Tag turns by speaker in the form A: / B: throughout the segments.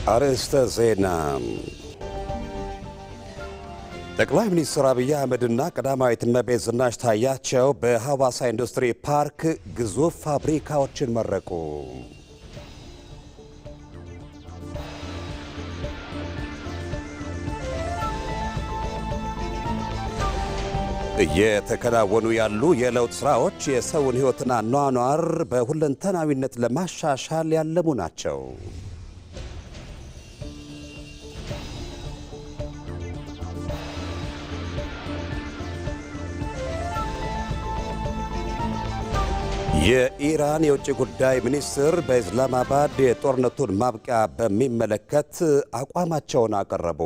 A: አርዕስተ ዜና። ጠቅላይ ሚኒስትር አብይ አህመድና ቀዳማዊት እመቤት ዝናሽ ታያቸው በሐዋሳ ኢንዱስትሪ ፓርክ ግዙፍ ፋብሪካዎችን መረቁ። እየተከናወኑ ያሉ የለውጥ ስራዎች የሰውን ሕይወትና ኗኗር በሁለንተናዊነት ለማሻሻል ያለሙ ናቸው። የኢራን የውጭ ጉዳይ ሚኒስትር በኢስላማባድ የጦርነቱን ማብቂያ በሚመለከት አቋማቸውን አቀረቡ።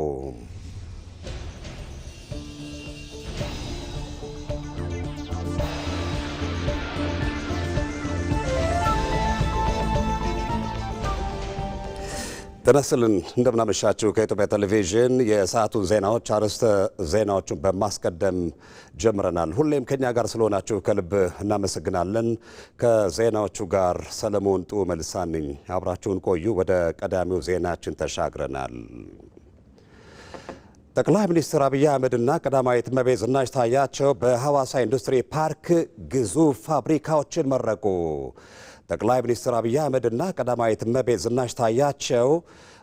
A: ጤና ይስጥልን፣ እንደምናመሻችሁ። ከኢትዮጵያ ቴሌቪዥን የሰዓቱን ዜናዎች አርዕስተ ዜናዎቹን በማስቀደም ጀምረናል። ሁሌም ከኛ ጋር ስለሆናችሁ ከልብ እናመሰግናለን። ከዜናዎቹ ጋር ሰለሞን ጡ መልሳን ነኝ። አብራችሁን ቆዩ። ወደ ቀዳሚው ዜናችን ተሻግረናል። ጠቅላይ ሚኒስትር አብይ አህመድና ቀዳማዊት እመቤት ዝናሽ ታያቸው በሐዋሳ ኢንዱስትሪ ፓርክ ግዙፍ ፋብሪካዎችን መረቁ። ጠቅላይ ሚኒስትር አብይ አህመድና ቀዳማዊት እመቤት ዝናሽ ታያቸው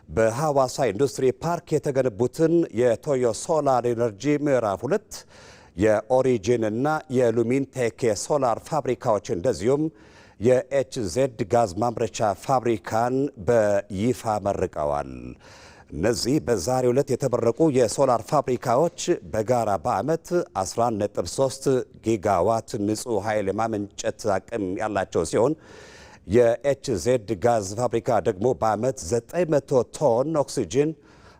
A: በሐዋሳ ኢንዱስትሪ ፓርክ የተገነቡትን የቶዮ ሶላር ኢነርጂ ምዕራፍ 2 የኦሪጂን እና የሉሚንቴክ የሶላር ፋብሪካዎች እንደዚሁም የኤችዜድ ጋዝ ማምረቻ ፋብሪካን በይፋ መርቀዋል። እነዚህ በዛሬው ዕለት የተመረቁ የሶላር ፋብሪካዎች በጋራ በዓመት 11.3 ጊጋዋት ንጹህ ኃይል የማመንጨት አቅም ያላቸው ሲሆን የኤችዜድ ጋዝ ፋብሪካ ደግሞ በዓመት 900 ቶን ኦክሲጅን፣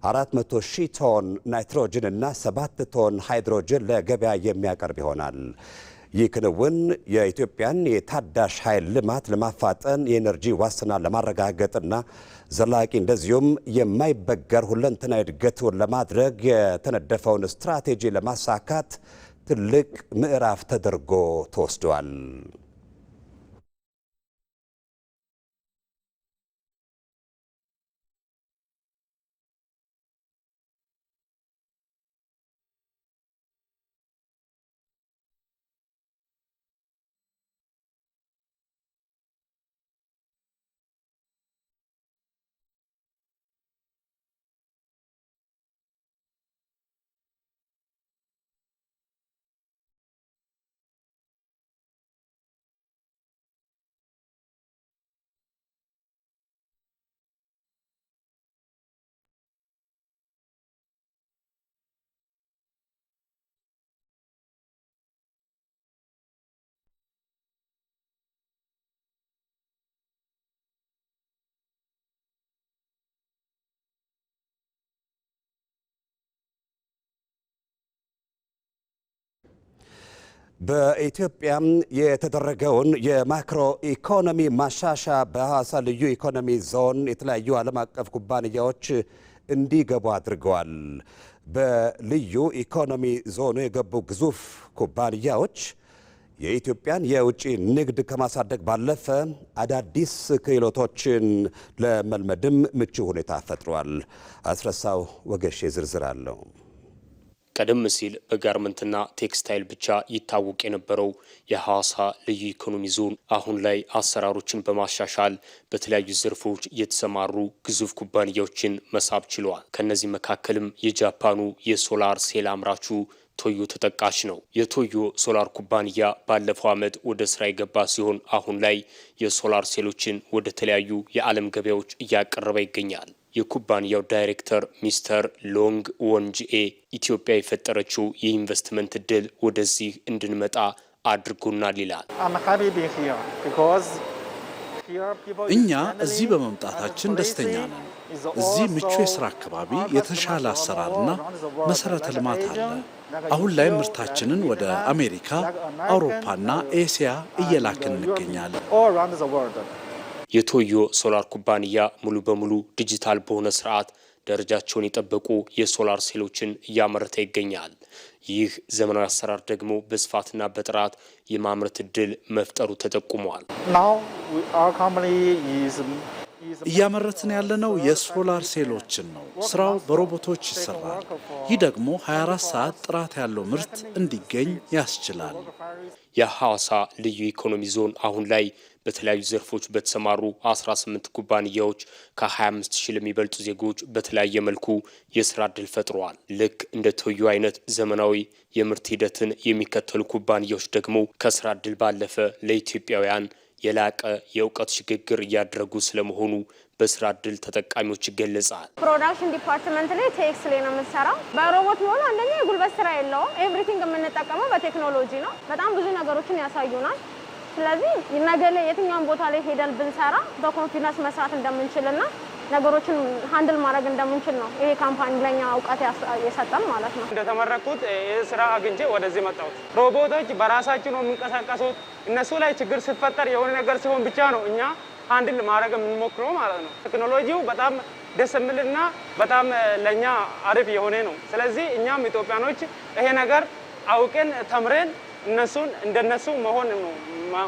A: 400 ሺህ ቶን ናይትሮጅን እና 7 ቶን ሃይድሮጅን ለገበያ የሚያቀርብ ይሆናል። ይህ ክንውን የኢትዮጵያን የታዳሽ ኃይል ልማት ለማፋጠን የኤነርጂ ዋስትና ለማረጋገጥና ዘላቂ እንደዚሁም የማይበገር ሁለንተናዊ እድገቱን ለማድረግ የተነደፈውን ስትራቴጂ ለማሳካት ትልቅ ምዕራፍ ተደርጎ ተወስዷል። በኢትዮጵያ የተደረገውን የማክሮ ኢኮኖሚ ማሻሻያ በሐዋሳ ልዩ ኢኮኖሚ ዞን የተለያዩ ዓለም አቀፍ ኩባንያዎች እንዲገቡ አድርገዋል። በልዩ ኢኮኖሚ ዞኑ የገቡ ግዙፍ ኩባንያዎች የኢትዮጵያን የውጭ ንግድ ከማሳደግ ባለፈ አዳዲስ ክህሎቶችን ለመልመድም ምቹ ሁኔታ ፈጥሯል። አስረሳው ወገሼ ዝርዝር አለው።
B: ቀደም ሲል በጋርመንትና ቴክስታይል ብቻ ይታወቅ የነበረው የሐዋሳ ልዩ ኢኮኖሚ ዞን አሁን ላይ አሰራሮችን በማሻሻል በተለያዩ ዘርፎች የተሰማሩ ግዙፍ ኩባንያዎችን መሳብ ችለዋል። ከነዚህ መካከልም የጃፓኑ የሶላር ሴል አምራቹ ቶዮ ተጠቃሽ ነው። የቶዮ ሶላር ኩባንያ ባለፈው ዓመት ወደ ስራ የገባ ሲሆን አሁን ላይ የሶላር ሴሎችን ወደ ተለያዩ የዓለም ገበያዎች እያቀረበ ይገኛል። የኩባንያው ዳይሬክተር ሚስተር ሎንግ ወንጂኤ ኢትዮጵያ የፈጠረችው የኢንቨስትመንት እድል ወደዚህ እንድንመጣ አድርጎናል ይላል።
C: እኛ እዚህ በመምጣታችን ደስተኛ ነን። እዚህ ምቹ የሥራ አካባቢ፣ የተሻለ አሰራርና መሠረተ ልማት አለ። አሁን ላይ ምርታችንን ወደ አሜሪካ፣ አውሮፓና ኤስያ እየላክን እንገኛለን።
B: የቶዮ ሶላር ኩባንያ ሙሉ በሙሉ ዲጂታል በሆነ ስርዓት ደረጃቸውን የጠበቁ የሶላር ሴሎችን እያመረተ ይገኛል። ይህ ዘመናዊ አሰራር ደግሞ በስፋትና በጥራት የማምረት እድል መፍጠሩ ተጠቁሟል።
C: እያመረትን ያለነው የሶላር ሴሎችን ነው። ስራው በሮቦቶች ይሰራል። ይህ ደግሞ 24 ሰዓት ጥራት ያለው ምርት እንዲገኝ ያስችላል።
B: የሐዋሳ ልዩ ኢኮኖሚ ዞን አሁን ላይ በተለያዩ ዘርፎች በተሰማሩ 18 ኩባንያዎች ከ25 ሺህ ለሚበልጡ ዜጎች በተለያየ መልኩ የስራ ዕድል ፈጥረዋል። ልክ እንደ ቶዮ አይነት ዘመናዊ የምርት ሂደትን የሚከተሉ ኩባንያዎች ደግሞ ከስራ ዕድል ባለፈ ለኢትዮጵያውያን የላቀ የእውቀት ሽግግር እያደረጉ ስለመሆኑ በስራ ዕድል ተጠቃሚዎች ይገለጻል።
D: ፕሮዳክሽን ዲፓርትመንት ላይ ቴክስ ላይ ነው የምንሰራው። በሮቦት ሆኖ አንደኛ የጉልበት ስራ የለውም። ኤቭሪቲንግ የምንጠቀመው በቴክኖሎጂ ነው። በጣም ብዙ ነገሮችን ያሳዩናል። ስለዚህ ነገ ላይ የትኛውን ቦታ ላይ ሄደን ብንሰራ በኮንፊደንስ መስራት እንደምንችልና ነገሮችን ሃንድል ማድረግ እንደምንችል ነው ይሄ ካምፓኒ ለኛ እውቀት የሰጠን ማለት ነው።
E: እንደተመረኩት ስራ አግኝቼ ወደዚህ መጣሁት። ሮቦቶች በራሳቸው ነው የሚንቀሳቀሱት። እነሱ ላይ ችግር ሲፈጠር የሆነ ነገር ሲሆን ብቻ ነው እኛ ሃንድል ማድረግ የምንሞክረው ማለት ነው። ቴክኖሎጂው በጣም ደስ የሚልና በጣም ለኛ አሪፍ የሆነ ነው። ስለዚህ እኛም ኢትዮጵያኖች ይሄ ነገር አውቀን ተምረን እነሱን እንደነሱ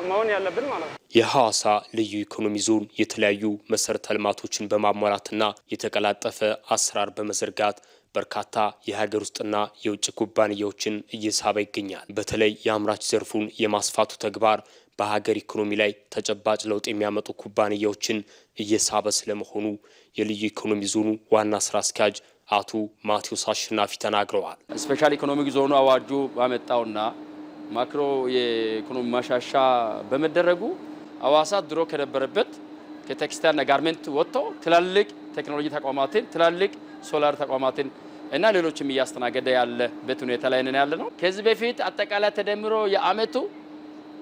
E: መሆን ያለብን ማለት ነው።
B: የሐዋሳ ልዩ ኢኮኖሚ ዞን የተለያዩ መሰረተ ልማቶችን በማሟላትና የተቀላጠፈ አሰራር በመዘርጋት በርካታ የሀገር ውስጥና የውጭ ኩባንያዎችን እየሳበ ይገኛል። በተለይ የአምራች ዘርፉን የማስፋቱ ተግባር በሀገር ኢኮኖሚ ላይ ተጨባጭ ለውጥ የሚያመጡ ኩባንያዎችን እየሳበ ስለመሆኑ የልዩ ኢኮኖሚ ዞኑ ዋና ስራ አስኪያጅ አቶ ማቴዎስ አሸናፊ ተናግረዋል።
F: ስፔሻል ኢኮኖሚክ ዞኑ አዋጁ ባመጣውና ማክሮ የኢኮኖሚ ማሻሻ በመደረጉ ሐዋሳ ድሮ ከነበረበት ከቴክስታይልና ጋርመንት ወጥቶ ትላልቅ ቴክኖሎጂ ተቋማትን ትላልቅ ሶላር ተቋማትን እና ሌሎችም እያስተናገደ ያለበት ሁኔታ ላይ ነን ያለ ነው። ከዚህ በፊት አጠቃላይ ተደምሮ የአመቱ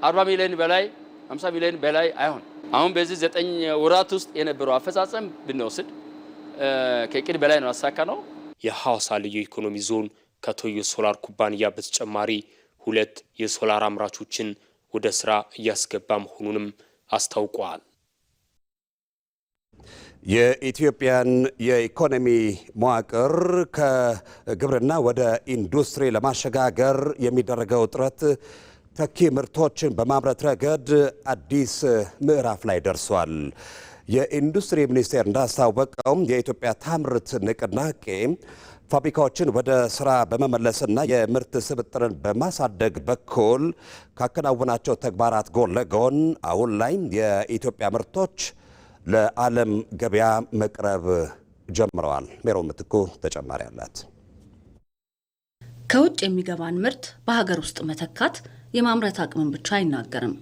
F: 40 ሚሊዮን በላይ 50 ሚሊዮን በላይ አይሆን። አሁን በዚህ 9 ወራት ውስጥ የነበረው አፈጻጸም ብንወስድ ከእቅድ በላይ ነው ያሳካ ነው።
B: የሐዋሳ ልዩ ኢኮኖሚ ዞን ከቶዮ ሶላር ኩባንያ በተጨማሪ 2 የሶላር አምራቾችን ወደ ስራ እያስገባ መሆኑንም አስታውቋል።
A: የኢትዮጵያን የኢኮኖሚ መዋቅር ከግብርና ወደ ኢንዱስትሪ ለማሸጋገር የሚደረገው ጥረት ተኪ ምርቶችን በማምረት ረገድ አዲስ ምዕራፍ ላይ ደርሷል። የኢንዱስትሪ ሚኒስቴር እንዳስታወቀው የኢትዮጵያ ታምርት ንቅናቄ ፋብሪካዎችን ወደ ስራ በመመለስና የምርት ስብጥርን በማሳደግ በኩል ካከናወናቸው ተግባራት ጎን ለጎን አሁን ላይ የኢትዮጵያ ምርቶች ለዓለም ገበያ መቅረብ ጀምረዋል። ሜሮን ምትኩ ተጨማሪ አላት።
G: ከውጭ የሚገባን ምርት በሀገር ውስጥ መተካት የማምረት አቅምን ብቻ አይናገርም፣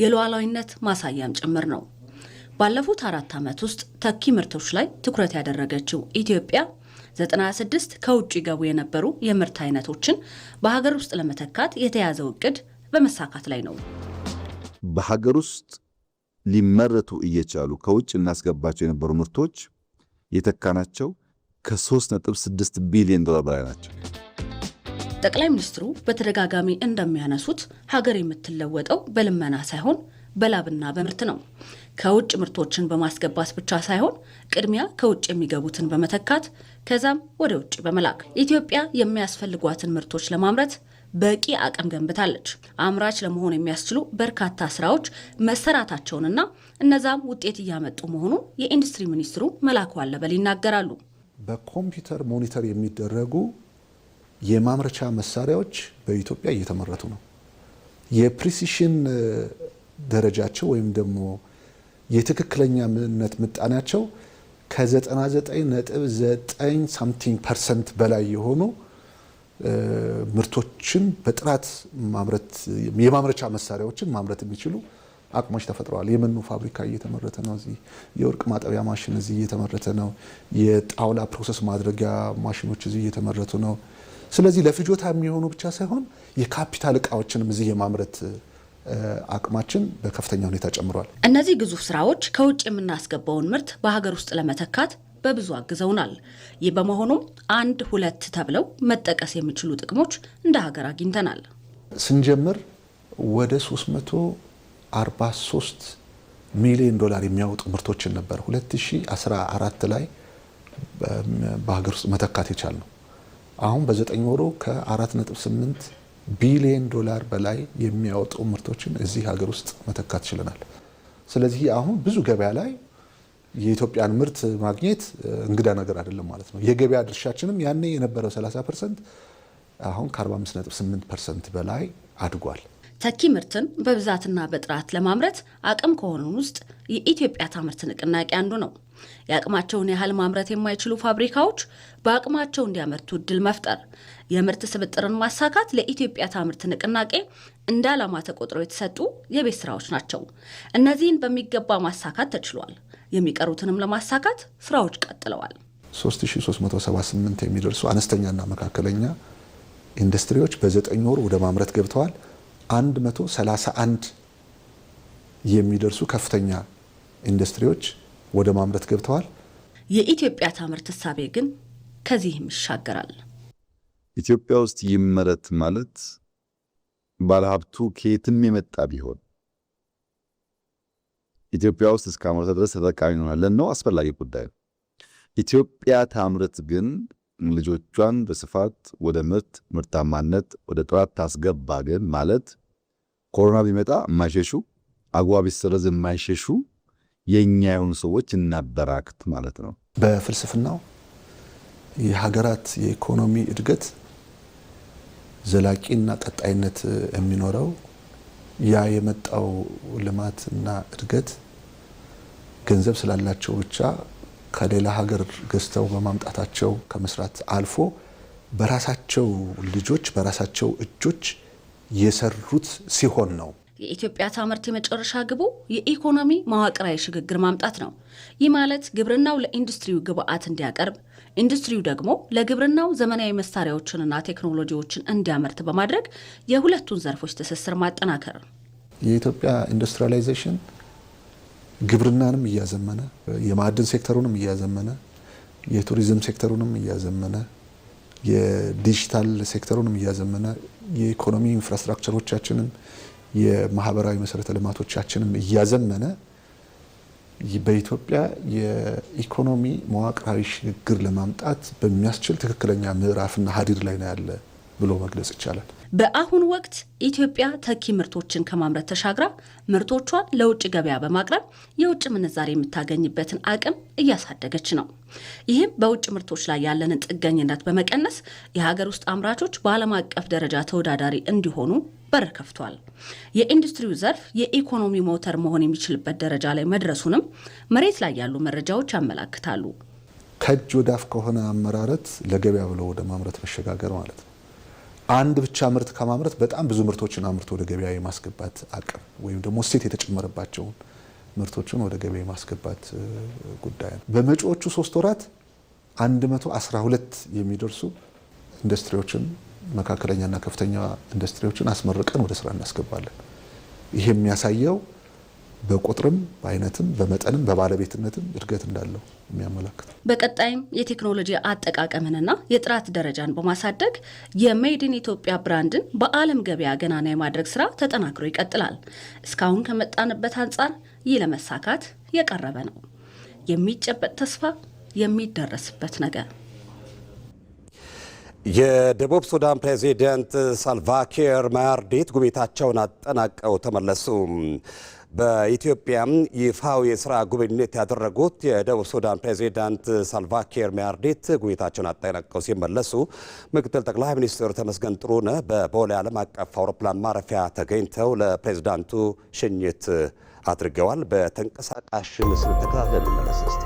G: የሉዓላዊነት ማሳያም ጭምር ነው። ባለፉት 4 ዓመት ውስጥ ተኪ ምርቶች ላይ ትኩረት ያደረገችው ኢትዮጵያ 96 ከውጭ ገቡ የነበሩ የምርት አይነቶችን በሀገር ውስጥ ለመተካት የተያዘው እቅድ በመሳካት ላይ ነው።
H: በሀገር ውስጥ ሊመረቱ እየቻሉ ከውጭ እናስገባቸው የነበሩ ምርቶች የተካናቸው ከ3.6 ቢሊዮን ዶላር በላይ ናቸው።
G: ጠቅላይ ሚኒስትሩ በተደጋጋሚ እንደሚያነሱት ሀገር የምትለወጠው በልመና ሳይሆን በላብና በምርት ነው። ከውጭ ምርቶችን በማስገባት ብቻ ሳይሆን ቅድሚያ ከውጭ የሚገቡትን በመተካት ከዛም ወደ ውጭ በመላክ ኢትዮጵያ የሚያስፈልጓትን ምርቶች ለማምረት በቂ አቅም ገንብታለች። አምራች ለመሆን የሚያስችሉ በርካታ ስራዎች መሰራታቸውንና እነዛም ውጤት እያመጡ መሆኑን የኢንዱስትሪ ሚኒስትሩ መላኩ አለበል ይናገራሉ።
I: በኮምፒውተር ሞኒተር የሚደረጉ የማምረቻ መሳሪያዎች በኢትዮጵያ እየተመረቱ ነው። የፕሪሲሽን ደረጃቸው ወይም ደግሞ የትክክለኛነት ምጣኔያቸው ከ99.9 ሳምቲንግ ፐርሰንት በላይ የሆኑ ምርቶችን በጥራት ማምረት የማምረቻ መሳሪያዎችን ማምረት የሚችሉ አቅሞች ተፈጥረዋል። የመኖ ፋብሪካ እየተመረተ ነው። እዚህ የወርቅ ማጠቢያ ማሽን እዚህ እየተመረተ ነው። የጣውላ ፕሮሰስ ማድረጊያ ማሽኖች እዚህ እየተመረቱ ነው። ስለዚህ ለፍጆታ የሚሆኑ ብቻ ሳይሆን የካፒታል እቃዎችንም እዚህ የማምረት አቅማችን በከፍተኛ ሁኔታ ጨምሯል።
G: እነዚህ ግዙፍ ስራዎች ከውጭ የምናስገባውን ምርት በሀገር ውስጥ ለመተካት በብዙ አግዘውናል። ይህ በመሆኑም 1-2 ተብለው መጠቀስ የሚችሉ ጥቅሞች እንደ ሀገር አግኝተናል።
I: ስንጀምር ወደ 343 ሚሊዮን ዶላር የሚያወጡ ምርቶችን ነበር 2014 ላይ በሀገር ውስጥ መተካት የቻልነው። አሁን በ9 ወሩ ከ4.8 ቢሊዮን ዶላር በላይ የሚያወጡ ምርቶችን እዚህ ሀገር ውስጥ መተካት ችለናል። ስለዚህ አሁን ብዙ ገበያ ላይ የኢትዮጵያን ምርት ማግኘት እንግዳ ነገር አይደለም ማለት ነው። የገበያ ድርሻችንም ያኔ የነበረው 30% አሁን ከ45.8% በላይ አድጓል።
G: ተኪ ምርትን በብዛትና በጥራት ለማምረት አቅም ከሆኑን ውስጥ የኢትዮጵያ ታምርት ንቅናቄ አንዱ ነው። የአቅማቸውን ያህል ማምረት የማይችሉ ፋብሪካዎች በአቅማቸው እንዲያመርቱ እድል መፍጠር፣ የምርት ስብጥርን ማሳካት ለኢትዮጵያ ታምርት ንቅናቄ እንደ ዓላማ ተቆጥረው የተሰጡ የቤት ስራዎች ናቸው። እነዚህን በሚገባ ማሳካት ተችሏል። የሚቀሩትንም ለማሳካት ስራዎች ቀጥለዋል።
I: 3378 የሚደርሱ አነስተኛና መካከለኛ ኢንዱስትሪዎች በ9 ወር ወደ ማምረት ገብተዋል። 131 የሚደርሱ ከፍተኛ ኢንዱስትሪዎች ወደ ማምረት ገብተዋል።
G: የኢትዮጵያ ታምርት እሳቤ ግን ከዚህም ይሻገራል።
H: ኢትዮጵያ ውስጥ ይመረት ማለት ባለሀብቱ ከየትም የመጣ ቢሆን ኢትዮጵያ ውስጥ እስካመረተ ድረስ ተጠቃሚ እንሆናለን ነው አስፈላጊ ጉዳይ ነው። ኢትዮጵያ ታምርት ግን ልጆቿን በስፋት ወደ ምርታማነት ወደ ጥራት ታስገባ ግን ማለት ኮሮና ቢመጣ የማይሸሹ አግዋ ቢሰረዝ የማይሸሹ የኛ የሆኑ ሰዎች እናበራክት ማለት ነው።
I: በፍልስፍናው የሀገራት የኢኮኖሚ እድገት ዘላቂና ቀጣይነት የሚኖረው ያ የመጣው ልማትና እድገት ገንዘብ ስላላቸው ብቻ ከሌላ ሀገር ገዝተው በማምጣታቸው ከመስራት አልፎ በራሳቸው ልጆች በራሳቸው እጆች የሰሩት ሲሆን ነው።
G: የኢትዮጵያ ታምርት የመጨረሻ ግቡ የኢኮኖሚ መዋቅራዊ ሽግግር ማምጣት ነው። ይህ ማለት ግብርናው ለኢንዱስትሪው ግብአት እንዲያቀርብ፣ ኢንዱስትሪው ደግሞ ለግብርናው ዘመናዊ መሳሪያዎችንና ቴክኖሎጂዎችን እንዲያመርት በማድረግ የሁለቱን ዘርፎች ትስስር ማጠናከር።
I: የኢትዮጵያ ኢንዱስትሪያላይዜሽን ግብርናንም እያዘመነ የማዕድን ሴክተሩንም እያዘመነ የቱሪዝም ሴክተሩንም እያዘመነ የዲጂታል ሴክተሩንም እያዘመነ የኢኮኖሚ ኢንፍራስትራክቸሮቻችንን የማህበራዊ መሰረተ ልማቶቻችንን እያዘመነ በኢትዮጵያ የኢኮኖሚ መዋቅራዊ ሽግግር ለማምጣት በሚያስችል ትክክለኛ ምዕራፍና ሀዲድ ላይ ነው ያለ ብሎ መግለጽ ይቻላል።
G: በአሁኑ ወቅት ኢትዮጵያ ተኪ ምርቶችን ከማምረት ተሻግራ ምርቶቿን ለውጭ ገበያ በማቅረብ የውጭ ምንዛሬ የምታገኝበትን አቅም እያሳደገች ነው። ይህም በውጭ ምርቶች ላይ ያለንን ጥገኝነት በመቀነስ የሀገር ውስጥ አምራቾች በዓለም አቀፍ ደረጃ ተወዳዳሪ እንዲሆኑ በር ከፍቷል። የኢንዱስትሪው ዘርፍ የኢኮኖሚ ሞተር መሆን የሚችልበት ደረጃ ላይ መድረሱንም መሬት ላይ ያሉ መረጃዎች ያመላክታሉ።
I: ከእጅ ወዳፍ ከሆነ አመራረት ለገበያ ብሎ ወደ ማምረት መሸጋገር ማለት ነው። አንድ ብቻ ምርት ከማምረት በጣም ብዙ ምርቶችን አምርቶ ወደ ገበያ የማስገባት አቅም ወይም ደግሞ እሴት የተጨመረባቸውን ምርቶችን ወደ ገበያ የማስገባት ጉዳይ ነው። በመጪዎቹ 3 ወራት 112 የሚደርሱ ኢንዱስትሪዎችን መካከለኛና ከፍተኛ ኢንዱስትሪዎችን አስመርቀን ወደ ስራ እናስገባለን። ይሄ የሚያሳየው በቁጥርም በአይነትም በመጠንም በባለቤትነትም እድገት እንዳለው የሚያመለክት።
G: በቀጣይም የቴክኖሎጂ አጠቃቀምንና የጥራት ደረጃን በማሳደግ የሜድ ኢን ኢትዮጵያ ብራንድን በዓለም ገበያ ገናና የማድረግ ስራ ተጠናክሮ ይቀጥላል። እስካሁን ከመጣንበት አንጻር ይህ ለመሳካት የቀረበ ነው። የሚጨበጥ ተስፋ፣ የሚደረስበት ነገር።
A: የደቡብ ሱዳን ፕሬዚደንት ሳልቫኪር ማያርዲት ጉብኝታቸውን አጠናቀው ተመለሱ። በኢትዮጵያ ይፋዊ የስራ ጉብኝት ያደረጉት የደቡብ ሱዳን ፕሬዚዳንት ሳልቫኪር ማያርዲት ጉብኝታቸውን አጠናቀው ሲመለሱ ምክትል ጠቅላይ ሚኒስትር ተመስገን ጥሩነህ በቦሌ ዓለም አቀፍ አውሮፕላን ማረፊያ ተገኝተው ለፕሬዚዳንቱ ሽኝት አድርገዋል። በተንቀሳቃሽ ምስል ተከታተል መለስ እስቲ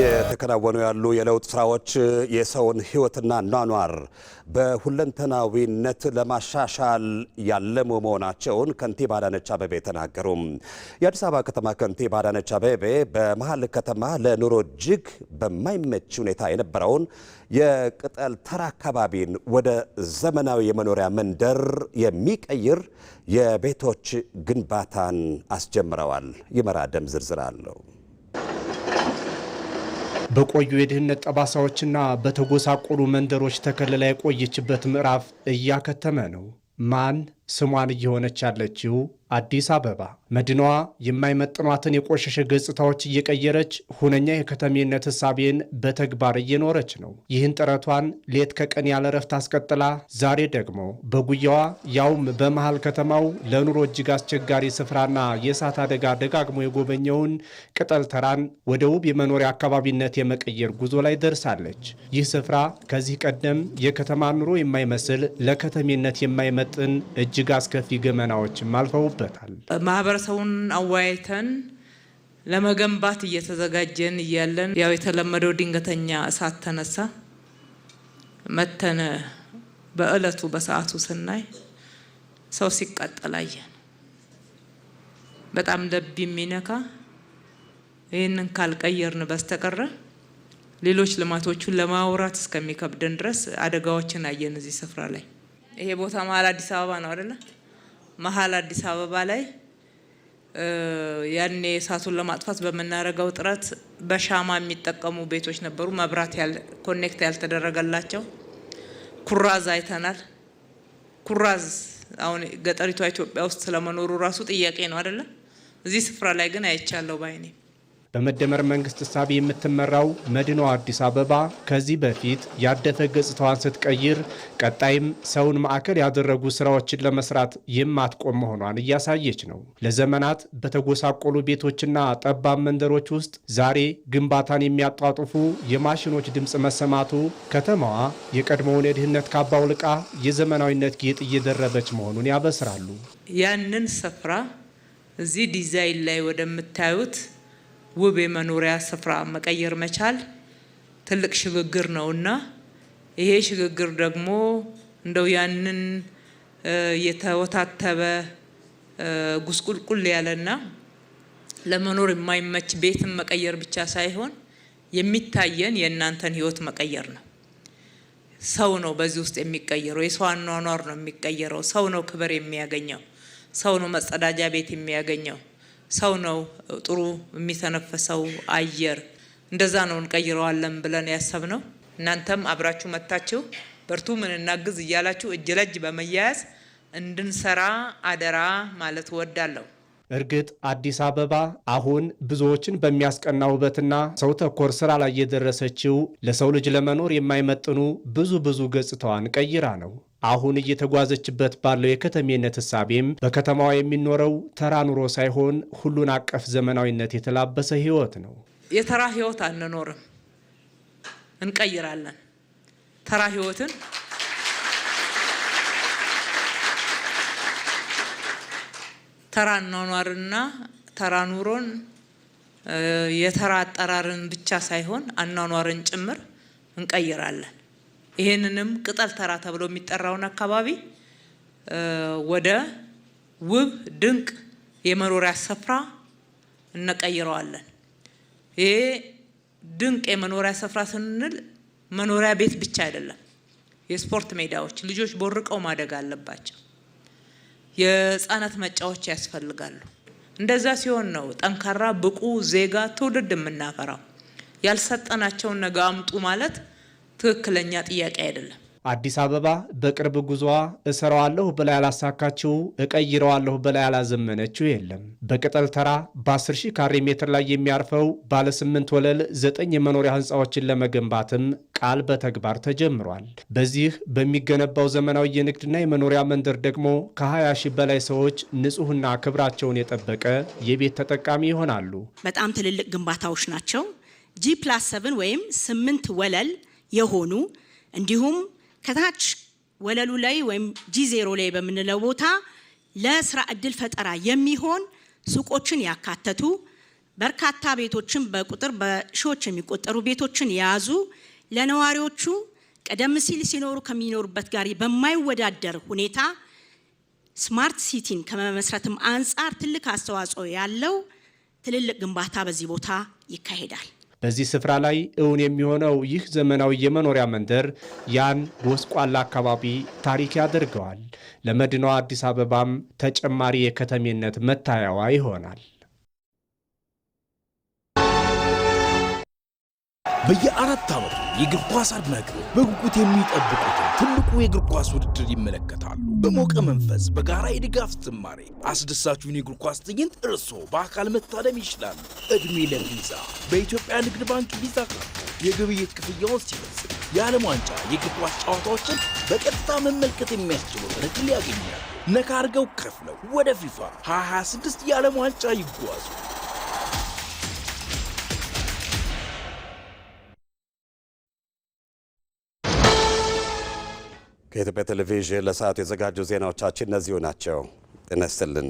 A: የተከናወኑ ያሉ የለውጥ ስራዎች የሰውን ህይወትና ኗኗር በሁለንተናዊነት ለማሻሻል ያለሙ መሆናቸውን ከንቲባ አዳነች አቤቤ ተናገሩ። የአዲስ አበባ ከተማ ከንቲባ አዳነች አቤቤ በመሀል ከተማ ለኑሮ እጅግ በማይመች ሁኔታ የነበረውን የቅጠል ተራ አካባቢን ወደ ዘመናዊ የመኖሪያ መንደር የሚቀይር የቤቶች ግንባታን አስጀምረዋል። ይመራ ደም ዝርዝር አለው።
J: በቆዩ የድህነት ጠባሳዎችና በተጎሳቆሉ መንደሮች ተከልላ የቆየችበት ምዕራፍ እያከተመ ነው። ማን ስሟን እየሆነች ያለችው አዲስ አበባ መዲናዋ የማይመጥኗትን የቆሸሸ ገጽታዎች እየቀየረች ሁነኛ የከተሜነት ሕሳቤን በተግባር እየኖረች ነው። ይህን ጥረቷን ሌት ከቀን ያለ ረፍት አስቀጥላ ዛሬ ደግሞ በጉያዋ ያውም በመሃል ከተማው ለኑሮ እጅግ አስቸጋሪ ስፍራና የእሳት አደጋ ደጋግሞ የጎበኘውን ቅጠል ተራን ወደ ውብ የመኖሪያ አካባቢነት የመቀየር ጉዞ ላይ ደርሳለች። ይህ ስፍራ ከዚህ ቀደም የከተማ ኑሮ የማይመስል ለከተሜነት የማይመጥን እጅግ አስከፊ ገመናዎችም አልፈውበታል።
K: ማህበረሰቡን አወያይተን ለመገንባት እየተዘጋጀን እያለን ያው የተለመደው ድንገተኛ እሳት ተነሳ። መተን በእለቱ በሰዓቱ ስናይ ሰው ሲቃጠል አየን። በጣም ልብ የሚነካ ይህንን ካልቀየርን በስተቀር ሌሎች ልማቶቹን ለማውራት እስከሚከብደን ድረስ አደጋዎችን አየን እዚህ ስፍራ ላይ። ይሄ ቦታ መሀል አዲስ አበባ ነው አይደለ? መሀል አዲስ አበባ ላይ ያኔ እሳቱን ለማጥፋት በመናረገው ጥረት በሻማ የሚጠቀሙ ቤቶች ነበሩ። መብራት ኮኔክት ያልተደረገላቸው። ኩራዝ አይተናል። ኩራዝ አሁን ገጠሪቷ ኢትዮጵያ ውስጥ ስለመኖሩ ራሱ ጥያቄ ነው አይደለ? እዚህ ስፍራ ላይ ግን አይቻለሁ ባይኔ።
J: በመደመር መንግስት እሳቤ የምትመራው መዲናዋ አዲስ አበባ ከዚህ በፊት ያደፈ ገጽታዋን ስትቀይር ቀጣይም ሰውን ማዕከል ያደረጉ ስራዎችን ለመስራት የማትቆም መሆኗን እያሳየች ነው። ለዘመናት በተጎሳቆሉ ቤቶችና ጠባብ መንደሮች ውስጥ ዛሬ ግንባታን የሚያጧጡፉ የማሽኖች ድምፅ መሰማቱ ከተማዋ የቀድሞውን የድህነት ካባ አውልቃ የዘመናዊነት ጌጥ እየደረበች መሆኑን ያበስራሉ።
K: ያንን ስፍራ እዚህ ዲዛይን ላይ ወደምታዩት ውብ የመኖሪያ ስፍራ መቀየር መቻል ትልቅ ሽግግር ነውና ይሄ ሽግግር ደግሞ እንደው ያንን የተወታተበ ጉስቁልቁል ያለና ለመኖር የማይመች ቤትን መቀየር ብቻ ሳይሆን የሚታየን የእናንተን ህይወት መቀየር ነው። ሰው ነው በዚህ ውስጥ የሚቀየረው። የሰው አኗኗር ነው የሚቀየረው። ሰው ነው ክብር የሚያገኘው። ሰው ነው መጸዳጃ ቤት የሚያገኘው። ሰው ነው ጥሩ የሚተነፈሰው አየር። እንደዛ ነው እንቀይረዋለን ብለን ያሰብነው። እናንተም አብራችሁ መታችሁ በርቱ ምን እናግዝ እያላችሁ እጅ ለእጅ በመያያዝ እንድንሰራ አደራ ማለት እወዳለሁ።
J: እርግጥ አዲስ አበባ አሁን ብዙዎችን በሚያስቀና ውበትና ሰው ተኮር ስራ ላይ የደረሰችው ለሰው ልጅ ለመኖር የማይመጥኑ ብዙ ገጽታዋን ቀይራ ነው። አሁን እየተጓዘችበት ባለው የከተሜነት እሳቤም በከተማዋ የሚኖረው ተራ ኑሮ ሳይሆን ሁሉን አቀፍ ዘመናዊነት የተላበሰ ህይወት ነው።
K: የተራ ህይወት አንኖርም፣ እንቀይራለን። ተራ ህይወትን ተራ አኗኗርና ተራ ኑሮን የተራ አጠራርን ብቻ ሳይሆን አኗኗርን ጭምር እንቀይራለን። ይሄንንም ቅጠል ተራ ተብሎ የሚጠራውን አካባቢ ወደ ውብ ድንቅ የመኖሪያ ስፍራ እንቀይረዋለን። ይሄ ድንቅ የመኖሪያ ስፍራ ስንል መኖሪያ ቤት ብቻ አይደለም። የስፖርት ሜዳዎች፣ ልጆች ቦርቀው ማደግ አለባቸው። የህፃናት መጫወቻ ያስፈልጋሉ። እንደዛ ሲሆን ነው ጠንካራ ብቁ ዜጋ ትውልድ የምናፈራው። ያልሰጠናቸውን ነገ አምጡ ማለት ትክክለኛ ጥያቄ አይደለም።
J: አዲስ አበባ በቅርብ ጉዞዋ እሰራዋለሁ ብላ ያላሳካችው እቀይረዋለሁ ብላ ያላዘመነችው የለም። በቅጠል ተራ በ10 ሺህ ካሬ ሜትር ላይ የሚያርፈው ባለ 8 ወለል 9 የመኖሪያ ህንፃዎችን ለመገንባትም ቃል በተግባር ተጀምሯል። በዚህ በሚገነባው ዘመናዊ የንግድና የመኖሪያ መንደር ደግሞ ከ20 ሺህ በላይ ሰዎች ንጹህና ክብራቸውን የጠበቀ የቤት ተጠቃሚ ይሆናሉ።
L: በጣም ትልልቅ ግንባታዎች ናቸው። G+7 ወይም 8 ወለል የሆኑ እንዲሁም ከታች ወለሉ ላይ ወይም G0 ላይ በምንለው ቦታ ለስራ እድል ፈጠራ የሚሆን ሱቆችን ያካተቱ በርካታ ቤቶችን በቁጥር በሺዎች የሚቆጠሩ ቤቶችን የያዙ ለነዋሪዎቹ ቀደም ሲል ሲኖሩ ከሚኖሩበት ጋር በማይወዳደር ሁኔታ ስማርት ሲቲን ከመመስረትም አንጻር ትልቅ አስተዋጽኦ ያለው ትልልቅ ግንባታ በዚህ ቦታ ይካሄዳል።
J: በዚህ ስፍራ ላይ እውን የሚሆነው ይህ ዘመናዊ የመኖሪያ መንደር ያን ጎስቋላ አካባቢ ታሪክ ያደርገዋል። ለመዲናዋ አዲስ አበባም ተጨማሪ የከተሜነት መታያዋ ይሆናል።
M: በየአራት ዓመቱ የእግር ኳስ አድናቂዎች በጉጉት የሚጠብቁትን ትልቁ የእግር ኳስ ውድድር ይመለከታሉ። በሞቀ መንፈስ በጋራ የድጋፍ ዝማሬ አስደሳቹን የእግር ኳስ ትዕይንት እርስዎ በአካል መታደም ይችላሉ። ዕድሜ ለቪዛ! በኢትዮጵያ ንግድ ባንክ ቪዛ ካርድ የግብይት ክፍያውን ሲፈጽም የዓለም ዋንጫ የእግር ኳስ ጨዋታዎችን በቀጥታ መመልከት የሚያስችሉትን ዕድል ያገኛሉ። ነካ አድርገው ከፍለው ወደ ፊፋ 2026 የዓለም ዋንጫ ይጓዙ።
A: ከኢትዮጵያ ቴሌቪዥን ለሰዓቱ የዘጋጁ ዜናዎቻችን እነዚሁ ናቸው። ጤና ይስጥልን።